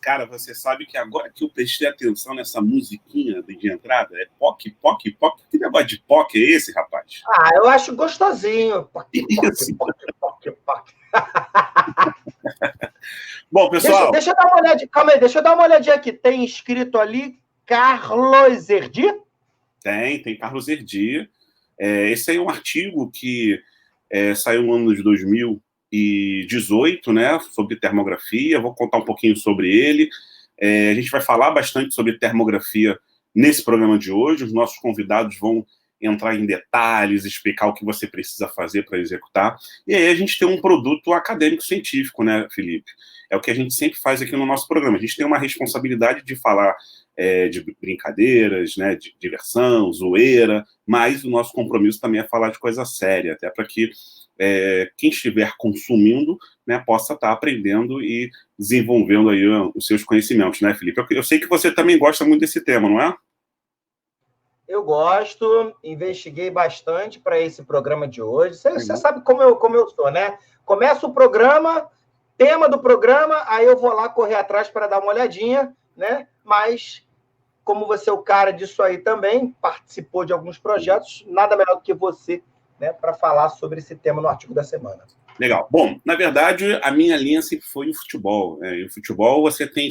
Cara, você sabe que agora que eu prestei atenção nessa musiquinha de entrada, é POC, POC, POC. Que negócio de POC é esse, rapaz? Ah, eu acho gostosinho. POC, POC, POC, POC, POC. Bom, pessoal... Deixa eu dar uma olhadinha. Calma aí, deixa eu dar uma olhadinha aqui. Tem escrito ali Carlos Erdi? Tem Carlos Erdi. Esse aí é um artigo que saiu no ano de 2018, né, sobre termografia. Vou contar um pouquinho sobre ele. A gente vai falar bastante sobre termografia nesse programa de hoje. Os nossos convidados vão entrar em detalhes, explicar o que você precisa fazer para executar. E aí a gente tem um produto acadêmico-científico, né, Felipe? É o que a gente sempre faz aqui no nosso programa. A gente tem uma responsabilidade de falar de brincadeiras, né, de diversão, zoeira, mas o nosso compromisso também é falar de coisa séria, até para que quem estiver consumindo, né, possa estar aprendendo e desenvolvendo aí os seus conhecimentos, né, Felipe? Eu sei que você também gosta muito desse tema, não é? Eu gosto, investiguei bastante para esse programa de hoje. Você sabe como eu sou, né? Começa o programa, tema do programa, aí eu vou lá correr atrás para dar uma olhadinha, né? Mas, como você é o cara disso aí também, participou de alguns projetos, nada melhor do que você, né, para falar sobre esse tema no artigo da semana. Legal. Bom, na verdade, a minha linha sempre foi o futebol. E o futebol você tem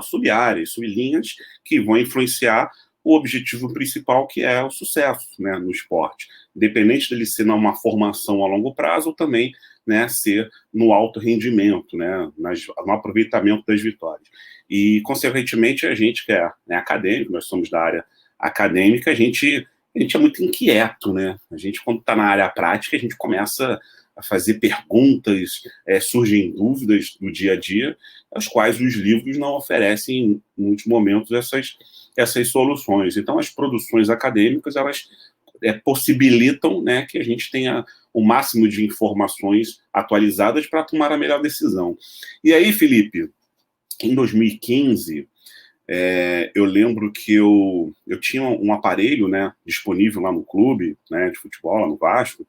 sub-áreas, sub-linhas que vão influenciar o objetivo principal, que é o sucesso, né, no esporte. Independente dele ser numa formação a longo prazo ou também, né, ser no alto rendimento, né, no aproveitamento das vitórias. E, consequentemente, a gente que é, né, acadêmico, nós somos da área acadêmica, a gente é muito inquieto, né? A gente, quando está na área prática, a gente começa a fazer perguntas, surgem dúvidas do dia a dia, as quais os livros não oferecem, em muitos momentos, essas soluções. Então, as produções acadêmicas, elas possibilitam, né, que a gente tenha o máximo de informações atualizadas para tomar a melhor decisão. E aí, Felipe, em 2015, eu lembro que eu tinha um aparelho, né, disponível lá no clube, né, de futebol, lá no Vasco,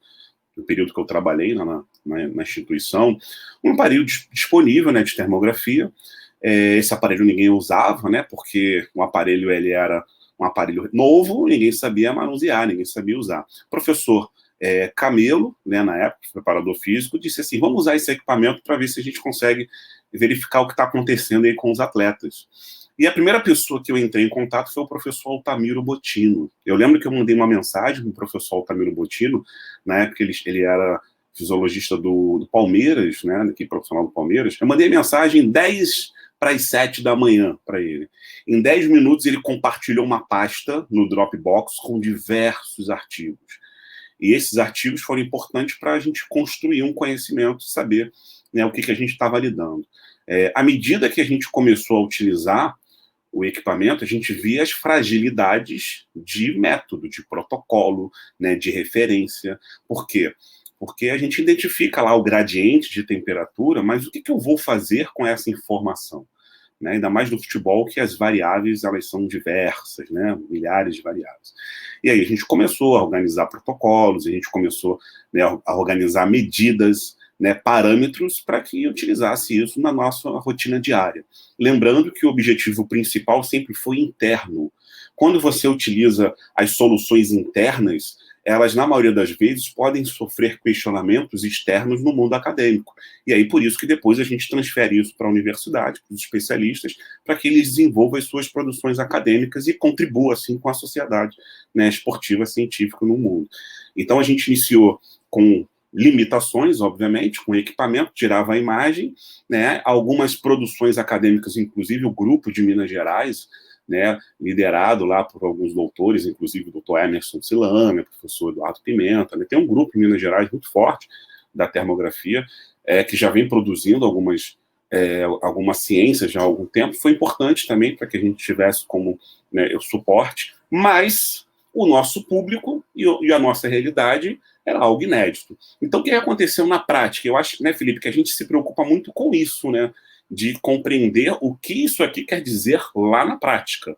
no período que eu trabalhei na instituição, um aparelho disponível, né, de termografia. Esse aparelho ninguém usava, né, porque o aparelho ele era um aparelho novo, ninguém sabia manusear, ninguém sabia usar. O professor Camelo, né, na época, preparador físico, disse assim, vamos usar esse equipamento para ver se a gente consegue verificar o que está acontecendo aí com os atletas. E a primeira pessoa que eu entrei em contato foi o professor Altamiro Bottino. Eu lembro que eu mandei uma mensagem para o professor Altamiro Bottino, na época ele era fisiologista do Palmeiras, né, equipe profissional do Palmeiras. Eu mandei a mensagem 10 para as 7 da manhã para ele. Em 10 minutos ele compartilhou uma pasta no Dropbox com diversos artigos. E esses artigos foram importantes para a gente construir um conhecimento, saber, né, o que a gente estava lidando. À medida que a gente começou a utilizar o equipamento, a gente via as fragilidades de método, de protocolo, né, de referência. Por quê? Porque a gente identifica lá o gradiente de temperatura, mas o que eu vou fazer com essa informação? Né? Ainda mais no futebol, que as variáveis elas são diversas, né? Milhares de variáveis. E aí a gente começou a organizar protocolos, a gente começou, né, a organizar medidas, né, parâmetros para que utilizasse isso na nossa rotina diária. Lembrando que o objetivo principal sempre foi interno. Quando você utiliza as soluções internas, elas, na maioria das vezes, podem sofrer questionamentos externos no mundo acadêmico. E aí, por isso que depois a gente transfere isso para a universidade, para os especialistas, para que eles desenvolvam as suas produções acadêmicas e contribuam, assim, com a sociedade, né, esportiva, científica no mundo. Então, a gente iniciou com limitações, obviamente, com equipamento, tirava a imagem, né, algumas produções acadêmicas, inclusive o grupo de Minas Gerais, né, liderado lá por alguns doutores, inclusive o doutor Emerson Silana, professor Eduardo Pimenta, né, tem um grupo em Minas Gerais muito forte da termografia, que já vem produzindo algumas ciências já há algum tempo. Foi importante também para que a gente tivesse como, né, o suporte, mas o nosso público e a nossa realidade era algo inédito. Então, o que aconteceu na prática? Eu acho, né, Felipe, que a gente se preocupa muito com isso, né, de compreender o que isso aqui quer dizer lá na prática.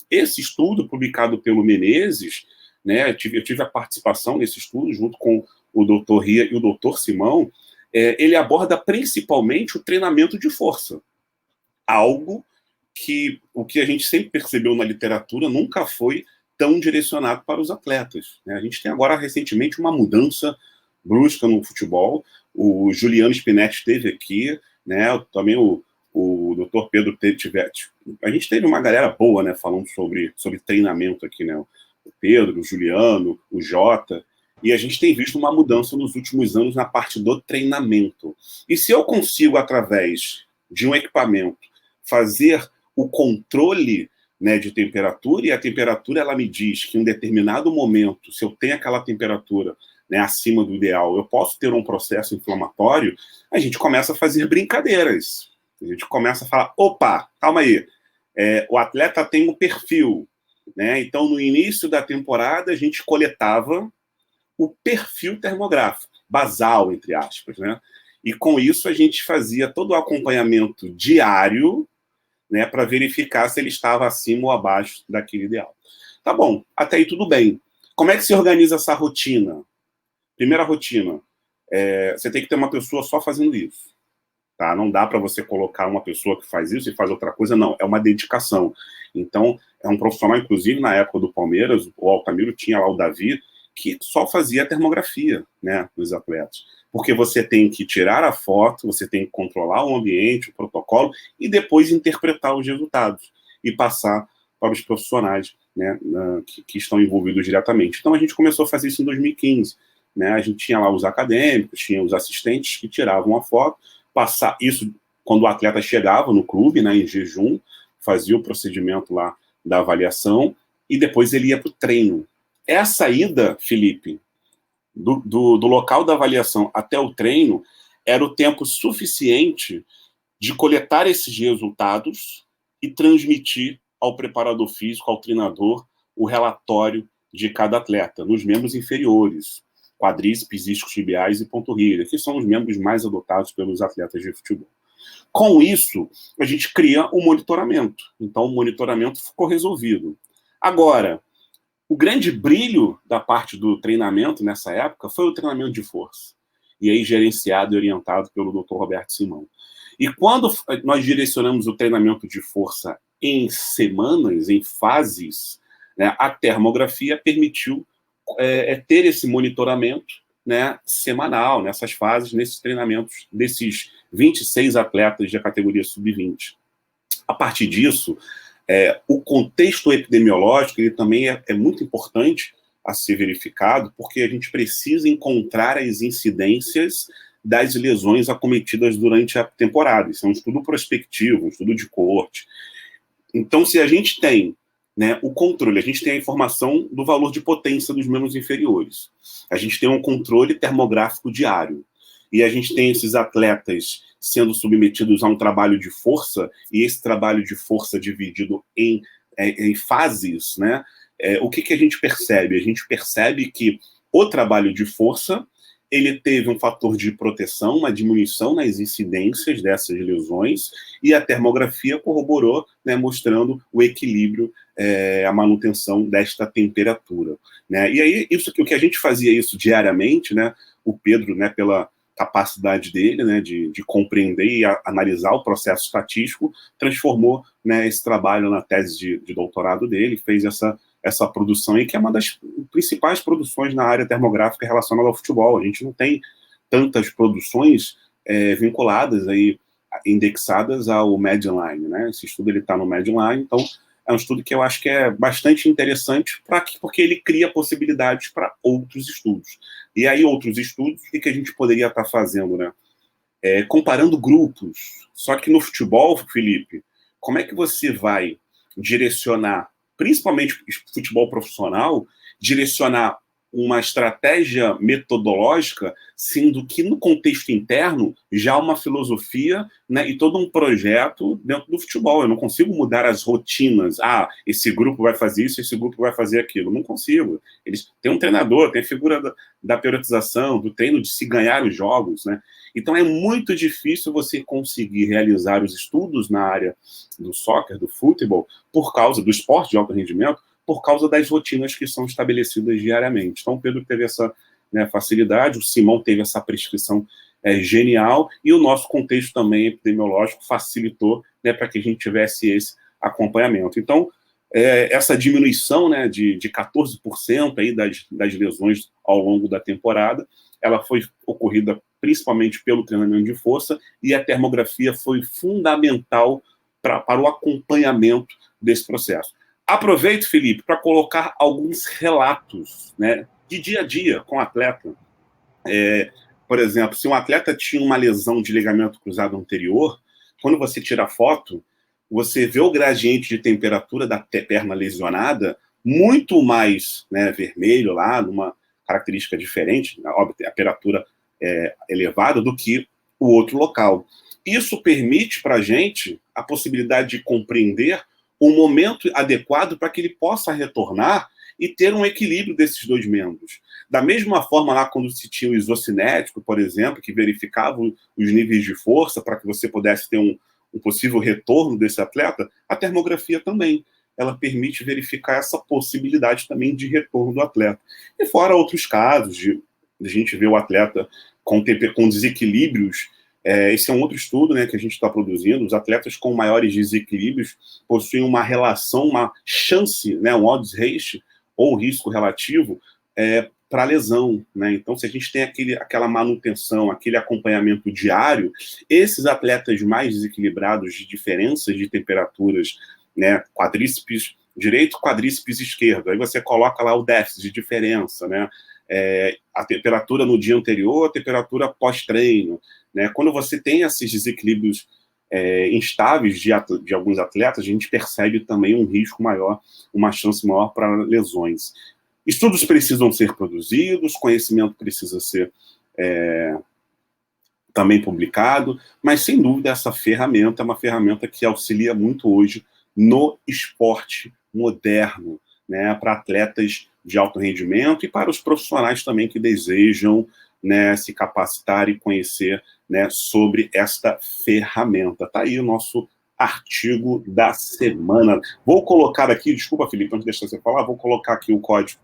Esse estudo, publicado pelo Menezes, né, eu tive a participação nesse estudo, junto com o doutor Ria e o doutor Simão, ele aborda principalmente o treinamento de força. Algo que o que a gente sempre percebeu na literatura nunca foi tão direcionado para os atletas, né? A gente tem agora, recentemente, uma mudança brusca no futebol. O Juliano Spinetti esteve aqui, né? Também o Dr. Pedro Tivete. A gente teve uma galera boa, né, falando sobre treinamento aqui, né? O Pedro, o Juliano, o Jota. E a gente tem visto uma mudança nos últimos anos na parte do treinamento. E se eu consigo, através de um equipamento, fazer o controle, né, de temperatura, e a temperatura ela me diz que em um determinado momento, se eu tenho aquela temperatura, né, acima do ideal, eu posso ter um processo inflamatório, a gente começa a fazer brincadeiras. A gente começa a falar, opa, calma aí, o atleta tem um perfil, né? Então, no início da temporada, a gente coletava o perfil termográfico, basal, entre aspas, né? E com isso a gente fazia todo o acompanhamento diário, né, para verificar se ele estava acima ou abaixo daquele ideal. Tá bom, até aí tudo bem. Como é que se organiza essa rotina? Primeira rotina, você tem que ter uma pessoa só fazendo isso. Tá? Não dá para você colocar uma pessoa que faz isso e faz outra coisa, não. É uma dedicação. Então, é um profissional, inclusive, na época do Palmeiras, o Altamiro tinha lá o Davi, que só fazia a termografia, né, dos atletas. Porque você tem que tirar a foto, você tem que controlar o ambiente, o protocolo, e depois interpretar os resultados e passar para os profissionais, né, que estão envolvidos diretamente. Então, a gente começou a fazer isso em 2015. Né? A gente tinha lá os acadêmicos, tinha os assistentes que tiravam a foto, passar isso quando o atleta chegava no clube, né, em jejum, fazia o procedimento lá da avaliação, e depois ele ia para o treino. Essa ida, Felipe, do local da avaliação até o treino, era o tempo suficiente de coletar esses resultados e transmitir ao preparador físico, ao treinador, o relatório de cada atleta, nos membros inferiores, quadríceps, isquiotibiais e panturrilha, que são os membros mais adotados pelos atletas de futebol. Com isso, a gente cria um monitoramento. Então, o monitoramento ficou resolvido. Agora, o grande brilho da parte do treinamento nessa época foi o treinamento de força. E aí gerenciado e orientado pelo Dr. Roberto Simão. E quando nós direcionamos o treinamento de força em semanas, em fases, né, a termografia permitiu ter esse monitoramento, né, semanal, nessas fases, nesses treinamentos desses 26 atletas da categoria sub-20. A partir disso, o contexto epidemiológico ele também é muito importante a ser verificado, porque a gente precisa encontrar as incidências das lesões acometidas durante a temporada. Isso é um estudo prospectivo, um estudo de coorte. Então, se a gente tem, né, o controle, a gente tem a informação do valor de potência dos membros inferiores, a gente tem um controle termográfico diário, e a gente tem esses atletas sendo submetidos a um trabalho de força, e esse trabalho de força dividido em fases, né? O que a gente percebe? A gente percebe que o trabalho de força ele teve um fator de proteção, uma diminuição nas incidências dessas lesões, e a termografia corroborou, né, mostrando o equilíbrio, a manutenção desta temperatura. Né? E aí, o que a gente fazia isso diariamente, né, o Pedro, né, pela capacidade dele, né, de compreender e analisar o processo estatístico, transformou, né, esse trabalho na tese de doutorado dele, fez essa produção aí, que é uma das principais produções na área termográfica relacionada ao futebol. A gente não tem tantas produções vinculadas aí, indexadas ao Medline, né? Esse estudo está no Medline, então é um estudo que eu acho que é bastante interessante porque ele cria possibilidades para outros estudos. E aí, outros estudos, o que a gente poderia estar fazendo, né? Comparando grupos. Só que no futebol, Felipe, como é que você vai direcionar, principalmente futebol profissional, direcionar uma estratégia metodológica, sendo que no contexto interno já há uma filosofia, né, e todo um projeto dentro do futebol. Eu não consigo mudar as rotinas. Ah, esse grupo vai fazer isso, esse grupo vai fazer aquilo. Não consigo. Eles têm um treinador, tem a figura da periodização, do treino de se ganhar os jogos, né? Então é muito difícil você conseguir realizar os estudos na área do soccer, do futebol, por causa do esporte de alto rendimento, por causa das rotinas que são estabelecidas diariamente. Então, o Pedro teve essa, né, facilidade, o Simão teve essa prescrição genial, e o nosso contexto também epidemiológico facilitou, né, para que a gente tivesse esse acompanhamento. Então, essa diminuição, né, de 14% aí das lesões ao longo da temporada, ela foi ocorrida principalmente pelo treinamento de força, e a termografia foi fundamental para o acompanhamento desse processo. Aproveito, Felipe, para colocar alguns relatos, né, de dia a dia com o atleta. Por exemplo, se um atleta tinha uma lesão de ligamento cruzado anterior, quando você tira a foto, você vê o gradiente de temperatura da perna lesionada muito mais, né, vermelho lá, numa característica diferente, óbvio, a temperatura elevada do que o outro local. Isso permite para a gente a possibilidade de compreender o momento adequado para que ele possa retornar e ter um equilíbrio desses dois membros. Da mesma forma, lá quando se tinha o isocinético, por exemplo, que verificava os níveis de força para que você pudesse ter um possível retorno desse atleta, a termografia também. Ela permite verificar essa possibilidade também de retorno do atleta. E fora outros casos de a gente ver o atleta com desequilíbrios. Esse é um outro estudo, né, que a gente está produzindo. Os atletas com maiores desequilíbrios possuem uma relação, uma chance, né, um odds ratio, ou risco relativo, para lesão, né? Então, se a gente tem aquela manutenção, aquele acompanhamento diário, esses atletas mais desequilibrados de diferenças de temperaturas, né, quadríceps direito, quadríceps esquerdo, aí você coloca lá o déficit de diferença, né? A temperatura no dia anterior, a temperatura pós-treino, né? Quando você tem esses desequilíbrios instáveis de alguns atletas, a gente percebe também um risco maior, uma chance maior para lesões. Estudos precisam ser produzidos, conhecimento precisa ser também publicado, mas sem dúvida essa ferramenta é uma ferramenta que auxilia muito hoje no esporte moderno, né, para atletas de alto rendimento e para os profissionais também que desejam, né, se capacitar e conhecer, né, sobre esta ferramenta. Está aí o nosso artigo da semana. Vou colocar aqui, desculpa, Felipe, antes de deixar você falar, vou colocar aqui o código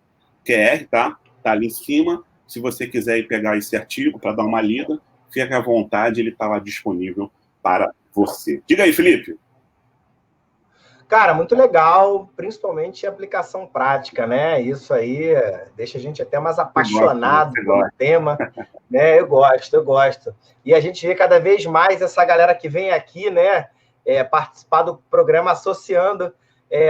QR, tá? Tá ali em cima. Se você quiser ir pegar esse artigo para dar uma lida, fique à vontade, ele está lá disponível para você. Diga aí, Felipe. Cara, muito legal, principalmente a aplicação prática, né? Isso aí deixa a gente até mais apaixonado pelo tema, né? Eu gosto. E a gente vê cada vez mais essa galera que vem aqui, né? Participar do programa associando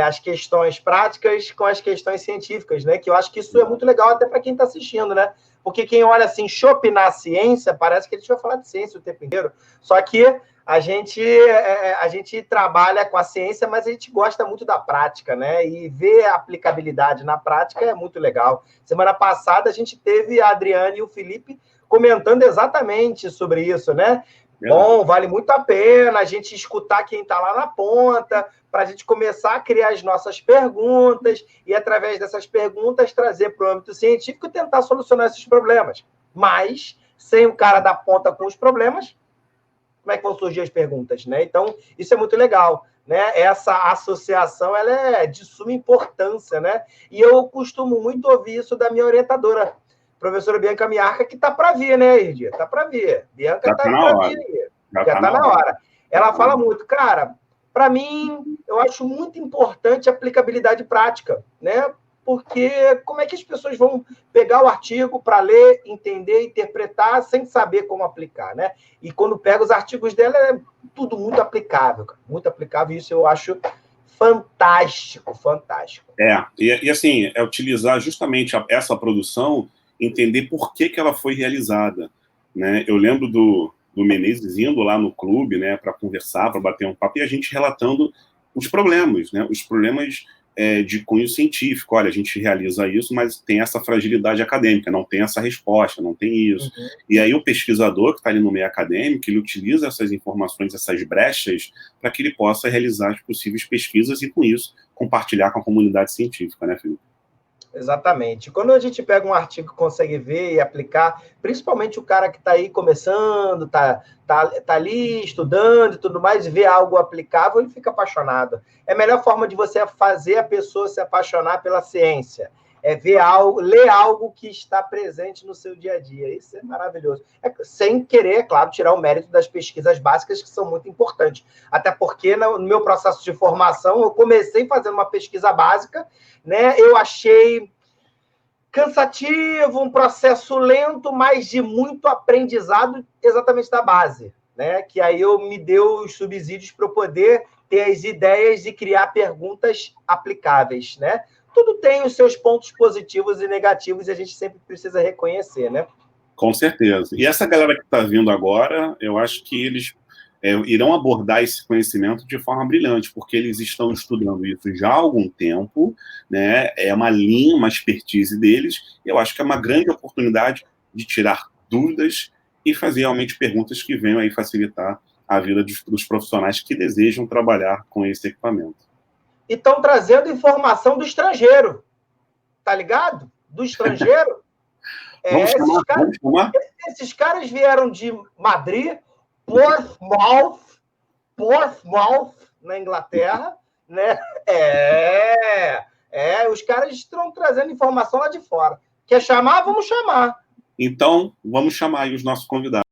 as questões práticas com as questões científicas, né? Que eu acho que isso é muito legal até para quem está assistindo, né? Porque quem olha assim, chope na ciência, parece que a gente vai falar de ciência o tempo inteiro. Só que a gente trabalha com a ciência, mas a gente gosta muito da prática, né? E ver a aplicabilidade na prática é muito legal. Semana passada a gente teve a Adriane e o Felipe comentando exatamente sobre isso, né? Bom, vale muito a pena a gente escutar quem está lá na ponta, para a gente começar a criar as nossas perguntas e, através dessas perguntas, trazer para o âmbito científico e tentar solucionar esses problemas. Mas, sem o cara da ponta com os problemas, como é que vão surgir as perguntas, né? Então, isso é muito legal, né? Essa associação, ela é de suma importância, né? E eu costumo muito ouvir isso da minha orientadora, professora Bianca Miarca, que está para vir, né, Irdia? Está para vir. Bianca está para vir. Já está na hora. Ela fala muito, cara, para mim, eu acho muito importante a aplicabilidade prática, né? Porque como é que as pessoas vão pegar o artigo para ler, entender, interpretar, sem saber como aplicar, né? E quando pega os artigos dela, é tudo muito aplicável, cara. Muito aplicável, isso eu acho fantástico. E assim, utilizar justamente essa produção, entender por que ela foi realizada, né? Eu lembro do Menezes indo lá no clube, né, para conversar, para bater um papo, e a gente relatando os problemas, né? Os problemas de cunho científico. Olha, a gente realiza isso, mas tem essa fragilidade acadêmica, não tem essa resposta, não tem isso. Uhum. E aí o pesquisador que está ali no meio acadêmico, ele utiliza essas informações, essas brechas, para que ele possa realizar as possíveis pesquisas e, com isso, compartilhar com a comunidade científica, né, Felipe? Exatamente. Quando a gente pega um artigo e consegue ver e aplicar, principalmente o cara que está aí começando, tá ali estudando e tudo mais, e vê algo aplicável, ele fica apaixonado. É a melhor forma de você fazer a pessoa se apaixonar pela ciência. É ver algo, ler algo que está presente no seu dia a dia. Isso é maravilhoso. Sem querer, é claro, tirar o mérito das pesquisas básicas, que são muito importantes. Até porque, no meu processo de formação, eu comecei fazendo uma pesquisa básica, né? Eu achei cansativo, um processo lento, mas de muito aprendizado exatamente da base, né? Que aí me deu os subsídios para eu poder ter as ideias e criar perguntas aplicáveis, né? Tudo tem os seus pontos positivos e negativos e a gente sempre precisa reconhecer, né? Com certeza. E essa galera que está vindo agora, eu acho que eles irão abordar esse conhecimento de forma brilhante, porque eles estão estudando isso já há algum tempo, né? É uma linha, uma expertise deles, e eu acho que é uma grande oportunidade de tirar dúvidas e fazer realmente perguntas que venham aí facilitar a vida dos profissionais que desejam trabalhar com esse equipamento. E estão trazendo informação do estrangeiro, tá ligado? Do estrangeiro. Vamos chamar? Esses caras vieram de Madrid, Portsmouth, na Inglaterra, né? Os caras estão trazendo informação lá de fora. Quer chamar? Vamos chamar. Então, vamos chamar aí os nossos convidados.